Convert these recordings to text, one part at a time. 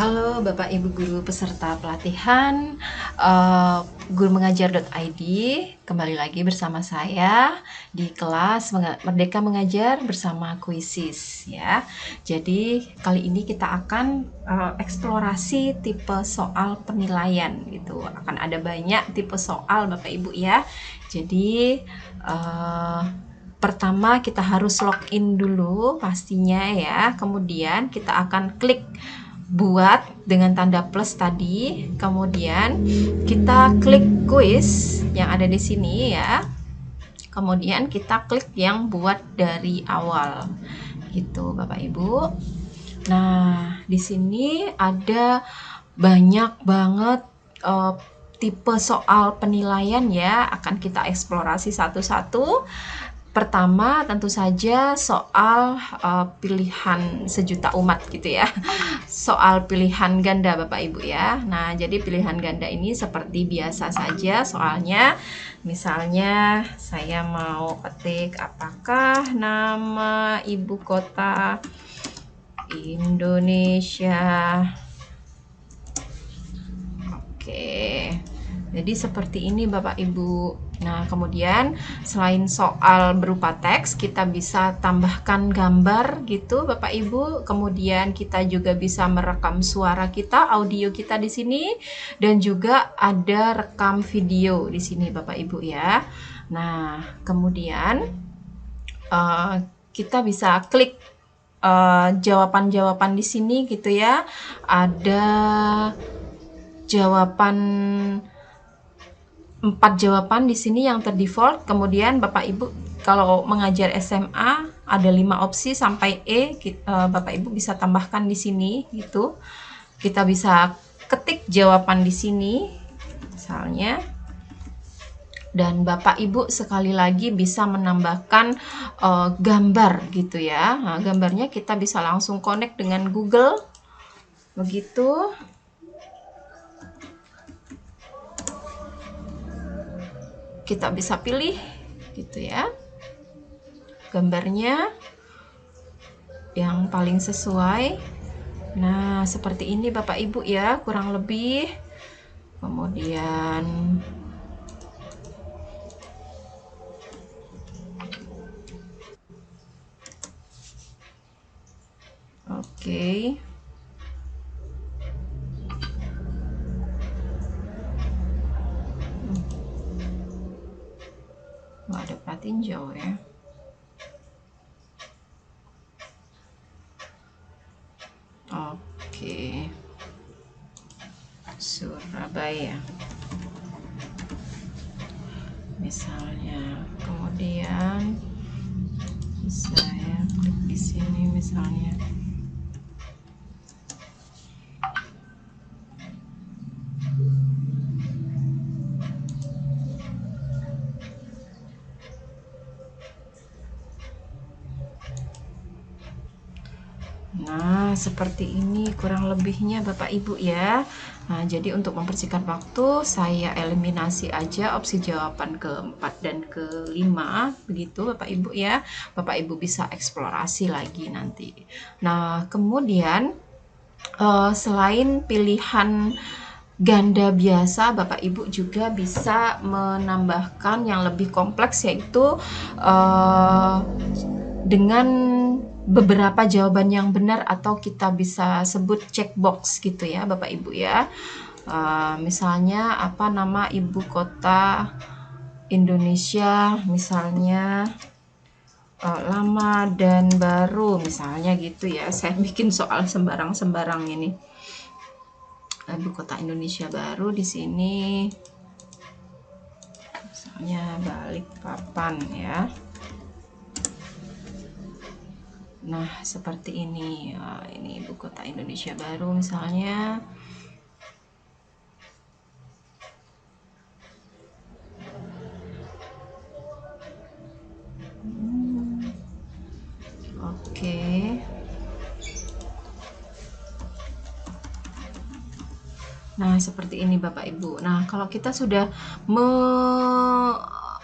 Halo Bapak Ibu Guru peserta pelatihan gurumengajar.id. Kembali lagi bersama saya di kelas Merdeka Mengajar bersama Kuisis ya. Jadi kali ini kita akan eksplorasi tipe soal penilaian gitu. Akan ada banyak tipe soal Bapak Ibu ya. Jadi pertama kita harus login dulu pastinya ya. Kemudian kita akan klik buat dengan tanda plus tadi, kemudian kita klik quiz yang ada di sini ya, kemudian kita klik yang buat dari awal gitu Bapak Ibu. Nah di sini ada banyak banget tipe soal penilaian ya, akan kita eksplorasi satu-satu. Pertama tentu saja soal pilihan sejuta umat gitu ya, soal pilihan ganda Bapak Ibu ya. Nah jadi pilihan ganda ini seperti biasa saja soalnya. Misalnya saya mau ketik apakah nama ibu kota Indonesia. Oke, jadi seperti ini Bapak Ibu. Nah kemudian selain soal berupa teks, kita bisa tambahkan gambar gitu Bapak Ibu. Kemudian kita juga bisa merekam suara kita, audio kita di sini, dan juga ada rekam video di sini Bapak Ibu ya. Nah kemudian kita bisa klik jawaban-jawaban di sini gitu ya. Ada jawaban 4 jawaban di sini yang terdefault. Kemudian Bapak Ibu kalau mengajar SMA ada 5 opsi sampai E, Bapak Ibu bisa tambahkan di sini gitu. Kita bisa ketik jawaban di sini misalnya. Dan Bapak Ibu sekali lagi bisa menambahkan gambar gitu ya. Nah, gambarnya kita bisa langsung connect dengan Google begitu. Kita bisa pilih gitu ya gambarnya yang paling sesuai. Nah seperti ini Bapak Ibu ya kurang lebih. Kemudian oke. Nggak ada plat tinjau ya. Oke, Surabaya misalnya. Kemudian saya klik di sini misalnya. Nah seperti ini kurang lebihnya Bapak Ibu ya. Nah jadi untuk mempersingkat waktu saya eliminasi aja opsi jawaban keempat dan kelima begitu Bapak Ibu ya. Bapak Ibu bisa eksplorasi lagi nanti. Nah kemudian selain pilihan ganda biasa, Bapak Ibu juga bisa menambahkan yang lebih kompleks, yaitu dengan beberapa jawaban yang benar atau kita bisa sebut checkbox gitu ya Bapak Ibu ya. Misalnya apa nama ibu kota Indonesia, misalnya lama dan baru misalnya gitu ya. Saya bikin soal sembarang-sembarang ini. Ibu kota Indonesia baru di sini misalnya Balikpapan ya. Nah seperti ini. Ini ibu kota Indonesia baru misalnya. Oke. Nah seperti ini Bapak Ibu. Nah kalau kita sudah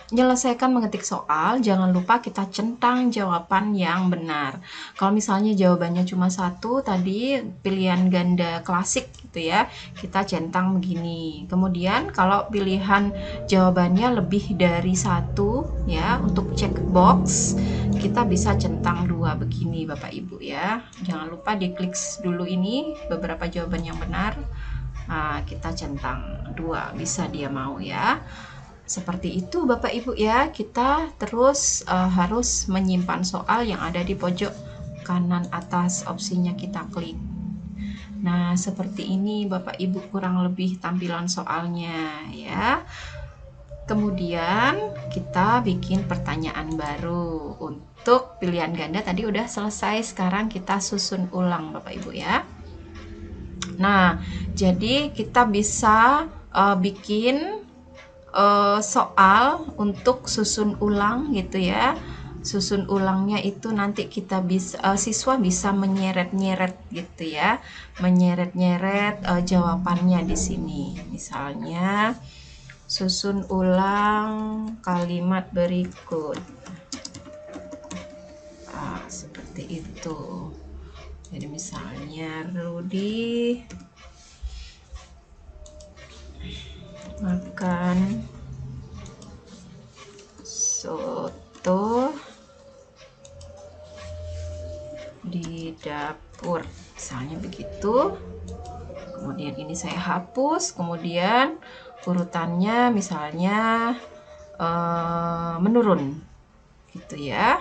menyelesaikan mengetik soal, jangan lupa kita centang jawaban yang benar. Kalau misalnya jawabannya cuma satu, tadi pilihan ganda klasik gitu ya, kita centang begini. Kemudian kalau pilihan jawabannya lebih dari satu ya, untuk check box kita bisa centang dua begini Bapak Ibu ya. Jangan lupa diklik dulu ini beberapa jawaban yang benar. Nah, kita centang dua, bisa dia mau ya. Seperti itu Bapak Ibu ya, kita terus harus menyimpan soal yang ada di pojok kanan atas, opsinya kita klik. Nah, seperti ini Bapak Ibu kurang lebih tampilan soalnya ya. Kemudian kita bikin pertanyaan baru. Untuk pilihan ganda tadi udah selesai, sekarang kita susun ulang Bapak Ibu ya. Nah, jadi kita bisa bikin soal untuk susun ulang gitu ya. Susun ulangnya itu nanti kita bisa siswa bisa menyeret-nyeret gitu ya, menyeret-nyeret jawabannya di sini. Misalnya susun ulang kalimat berikut. Seperti itu. Jadi misalnya Rudi makan soto di dapur, misalnya begitu. Kemudian ini saya hapus, kemudian urutannya misalnya menurun gitu ya.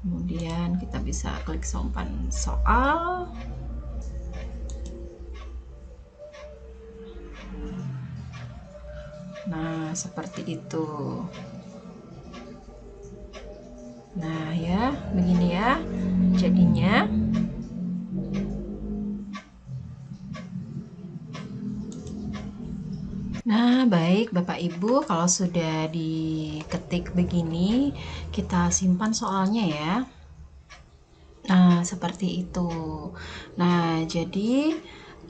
Kemudian kita bisa klik simpan soal. Nah, seperti itu. Nah, ya, begini ya jadinya. Nah, baik Bapak Ibu, kalau sudah diketik begini, kita simpan soalnya ya. Nah, seperti itu. Nah, jadi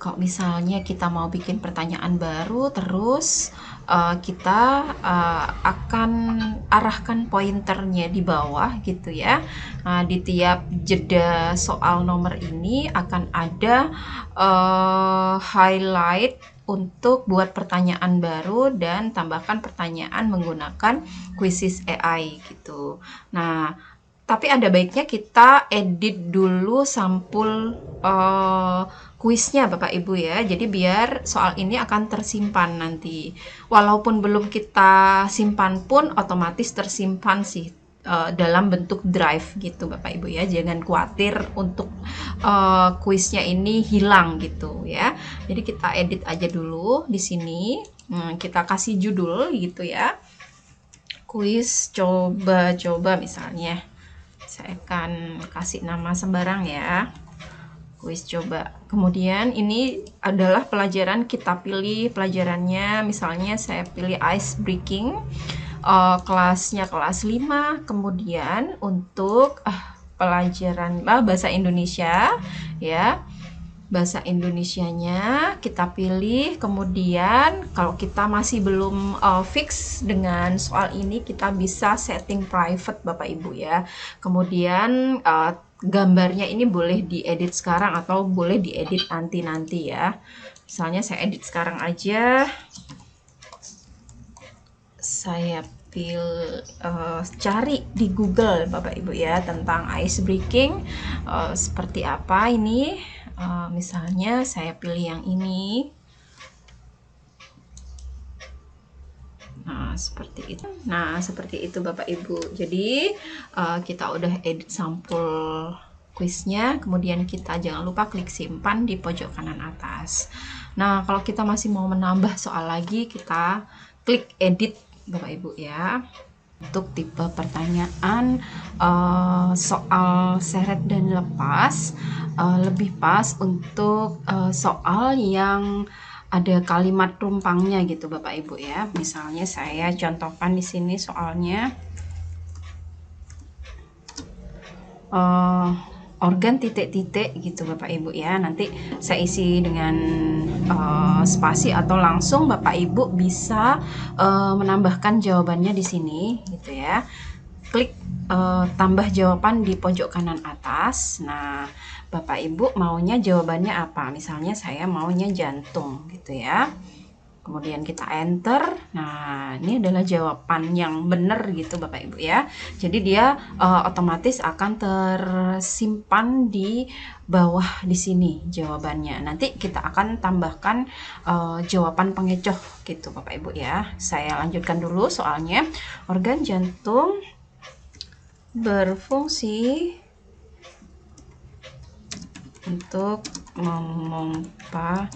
kalau misalnya kita mau bikin pertanyaan baru, terus kita akan arahkan pointernya di bawah gitu ya. Di tiap jeda soal nomor ini akan ada highlight untuk buat pertanyaan baru dan tambahkan pertanyaan menggunakan quizzes AI gitu. Nah, tapi ada baiknya kita edit dulu sampul kuisnya Bapak Ibu ya. Jadi biar soal ini akan tersimpan nanti. Walaupun belum kita simpan pun otomatis tersimpan sih dalam bentuk drive gitu Bapak Ibu ya. Jangan khawatir untuk kuisnya ini hilang gitu ya. Jadi kita edit aja dulu di sini. Kita kasih judul gitu ya. Kuis coba-coba misalnya. Saya akan kasih nama sembarang ya, kuis coba. Kemudian ini adalah pelajaran, kita pilih pelajarannya, misalnya saya pilih ice breaking, kelasnya kelas 5. Kemudian untuk pelajaran bahasa Indonesia ya, bahasa Indonesianya kita pilih. Kemudian kalau kita masih belum fix dengan soal ini, kita bisa setting private Bapak Ibu ya. Kemudian gambarnya ini boleh diedit sekarang atau boleh diedit nanti ya. Misalnya saya edit sekarang aja, saya cari di Google Bapak Ibu ya tentang ice breaking seperti apa ini. Misalnya saya pilih yang ini. Nah, seperti itu. Nah, seperti itu Bapak Ibu. Jadi, kita udah edit sampul kuisnya, kemudian kita jangan lupa klik simpan di pojok kanan atas. Nah, kalau kita masih mau menambah soal lagi, kita klik edit Bapak Ibu ya. Untuk tipe pertanyaan soal seret dan lepas, lebih pas untuk soal yang ada kalimat tumpangnya gitu Bapak Ibu ya. Misalnya saya contohkan di sini soalnya organ titik-titik gitu Bapak Ibu ya. Nanti saya isi dengan spasi atau langsung Bapak Ibu bisa menambahkan jawabannya di sini gitu ya. Klik tambah jawaban di pojok kanan atas. Nah, Bapak Ibu maunya jawabannya apa? Misalnya saya maunya jantung gitu ya. Kemudian kita enter. Nah, ini adalah jawaban yang benar gitu Bapak Ibu ya. Jadi dia otomatis akan tersimpan di bawah di sini jawabannya. Nanti kita akan tambahkan jawaban pengecoh gitu Bapak Ibu ya. Saya lanjutkan dulu soalnya. Organ jantung berfungsi untuk memompa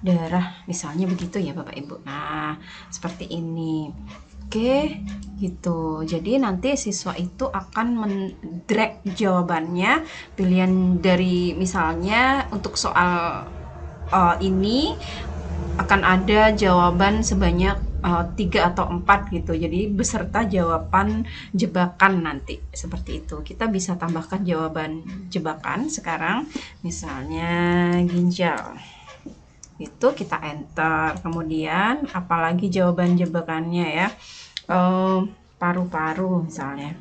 darah, misalnya begitu ya Bapak Ibu. Nah, seperti ini. Oke, gitu. Jadi nanti siswa itu akan mendrag jawabannya, pilihan dari misalnya untuk soal ini akan ada jawaban sebanyak 3 atau 4 gitu. Jadi beserta jawaban jebakan nanti. Seperti itu. Kita bisa tambahkan jawaban jebakan sekarang. Misalnya ginjal. Itu kita enter. Kemudian apalagi jawaban jebakannya ya, paru-paru misalnya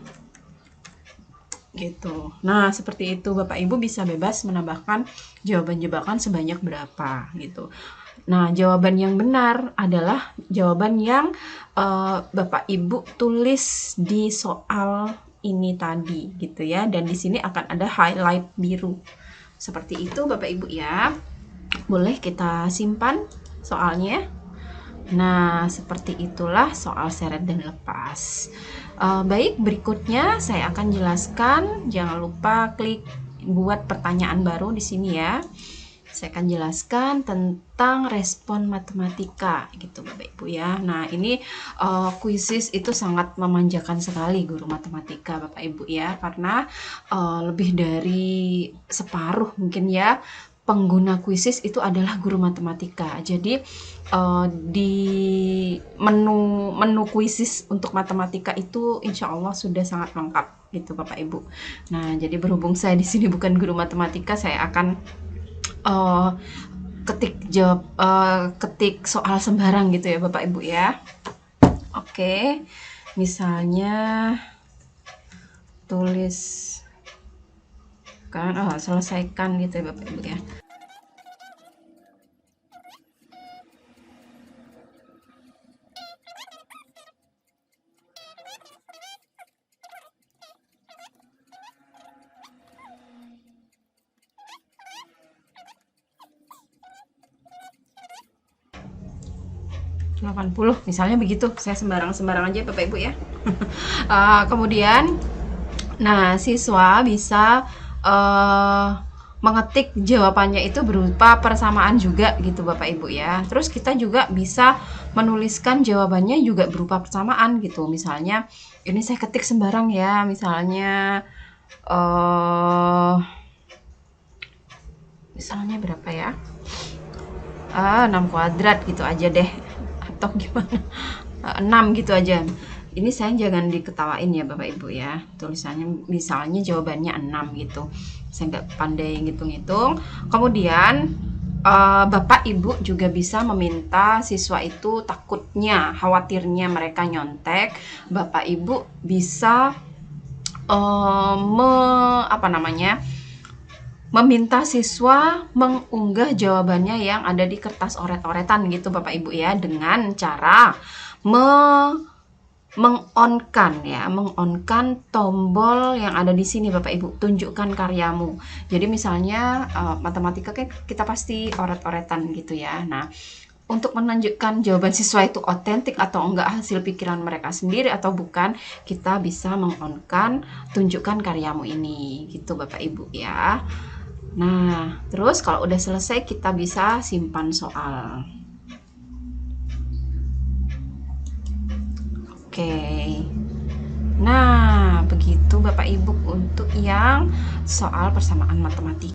gitu. Nah, seperti itu Bapak Ibu bisa bebas menambahkan jawaban jebakan sebanyak berapa gitu. Nah, jawaban yang benar adalah jawaban yang Bapak Ibu tulis di soal ini tadi gitu ya. Dan di sini akan ada highlight biru. Seperti itu Bapak Ibu ya. Boleh kita simpan soalnya. Nah, seperti itulah soal seret dan lepas. Baik, berikutnya saya akan jelaskan. Jangan lupa klik buat pertanyaan baru di sini ya. Saya akan jelaskan tentang respon matematika gitu Bapak Ibu ya. Nah, ini kuisis itu sangat memanjakan sekali guru matematika Bapak Ibu ya, karena lebih dari separuh mungkin ya pengguna kuisis itu adalah guru matematika. Jadi di menu kuisis untuk matematika itu insya Allah sudah sangat lengkap gitu Bapak Ibu. Nah, jadi berhubung saya di sini bukan guru matematika, saya akan ketik soal sembarang gitu ya Bapak Ibu ya. Oke, misalnya tulis kan selesaikan gitu ya Bapak Ibu ya. (80) misalnya begitu, saya sembarang aja Bapak Ibu ya. Kemudian nah siswa bisa mengetik jawabannya itu berupa persamaan juga gitu Bapak Ibu ya. Terus kita juga bisa menuliskan jawabannya juga berupa persamaan gitu. Misalnya ini saya ketik sembarang ya, misalnya misalnya berapa ya, 6 kuadrat gitu aja deh, atau gimana, 6 gitu aja. Ini saya jangan diketawain ya Bapak Ibu ya, tulisannya misalnya jawabannya 6 gitu, saya nggak pandai ngitung-ngitung. Kemudian Bapak Ibu juga bisa meminta siswa itu takutnya, khawatirnya mereka nyontek, Bapak Ibu bisa meminta siswa mengunggah jawabannya yang ada di kertas oret-oretan gitu Bapak Ibu ya, dengan cara mengonkan tombol yang ada di sini Bapak Ibu, tunjukkan karyamu. Jadi misalnya matematika kan kita pasti oret-oretan gitu ya. Nah, untuk menunjukkan jawaban siswa itu otentik atau enggak, hasil pikiran mereka sendiri atau bukan, kita bisa mengonkan tunjukkan karyamu ini gitu Bapak Ibu ya. Nah, terus kalau udah selesai kita bisa simpan soal. Oke. Nah, begitu Bapak Ibu untuk yang soal persamaan matematika.